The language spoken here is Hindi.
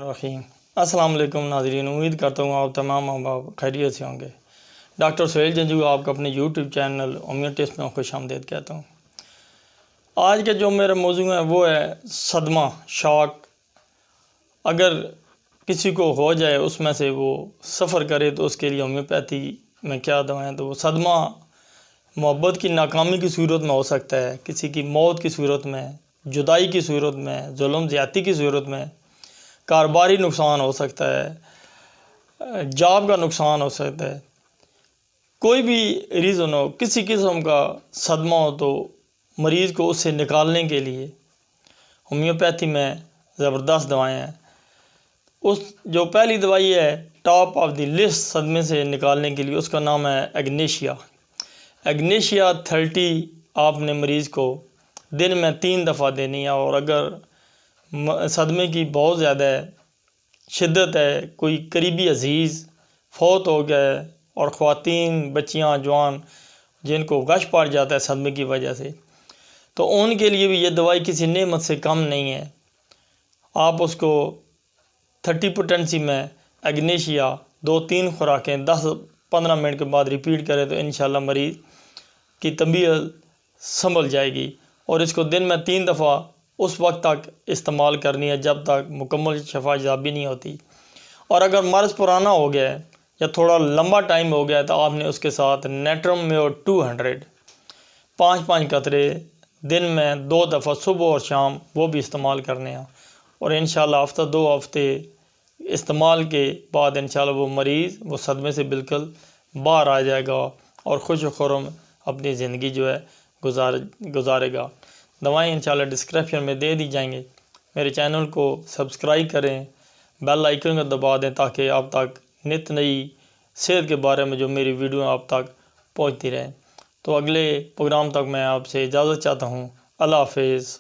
रहीम अस्सलाम वालेकुम नाज़रीन, उम्मीद करता हूँ आप तमाम माँ बाप खैरियत से होंगे। डॉक्टर सुहेल जंजू आपका अपने यूट्यूब चैनल होमियो टिप्स में खुशामदीद कहता हूँ। आज का जो मेरा मौजू है वो है सदमा, शॉक। अगर किसी को हो जाए उसमें से वो सफ़र करे तो उसके लिए होम्योपैथी में क्या दवाएँ, तो वो सदमा मोहब्बत की नाकामी की सूरत में हो सकता है, किसी की मौत की सूरत में, जुदाई की सूरत में, जुल्म ज़्यादती की सूरत में, कारोबारी नुकसान हो सकता है, जॉब का नुकसान हो सकता है, कोई भी रीज़न हो, किसी किस्म का सदमा हो तो मरीज़ को उससे निकालने के लिए होम्योपैथी में ज़बरदस्त दवाएं हैं। उस जो पहली दवाई है टॉप ऑफ द लिस्ट सदमे से निकालने के लिए, उसका नाम है एग्नेशिया। एग्नेशिया 30 आपने मरीज़ को दिन में 3 दफ़ा देनी है। और अगर सदमे की बहुत ज़्यादा शिद्दत है, कोई करीबी अजीज़ फौत हो गया और ख़वातीन, बच्चियाँ, जवान जिनको गश पड़ जाता है सदमे की वजह से, तो उनके लिए भी ये दवाई किसी नेमत से कम नहीं है। आप उसको 30 पोटेंसी में एग्नेशिया 2-3 खुराकें 10-15 मिनट के बाद रिपीट करें तो इंशाल्लाह मरीज़ की तबीयत संभल जाएगी। और इसको दिन में 3 दफ़ा उस वक्त तक इस्तेमाल करनी है जब तक मुकम्मल शफा याबी नहीं होती। और अगर मर्ज़ पुराना हो गया है या थोड़ा लंबा टाइम हो गया है तो आपने उसके साथ नेट्रम मेओ 200 5-5 कतरे दिन में 2 दफ़ा सुबह और शाम वो भी इस्तेमाल करने हैं। और इंशाल्लाह हफ्ता 2 हफ्ते इस्तेमाल के बाद इंशाल्लाह वो मरीज़ वो सदमे से बिल्कुल बाहर आ जाएगा और खुश खुर्रम अपनी ज़िंदगी जो है गुजारेगा। दवाएं इंशाल्लाह डिस्क्रिप्शन में दे दी जाएंगी। मेरे चैनल को सब्सक्राइब करें, बेल आइकन को दबा दें ताकि आप तक नित नई सेहत के बारे में जो मेरी वीडियो आप तक पहुंचती रहे। तो अगले प्रोग्राम तक मैं आपसे इजाज़त चाहता हूं। अल्लाह हाफ़िज़।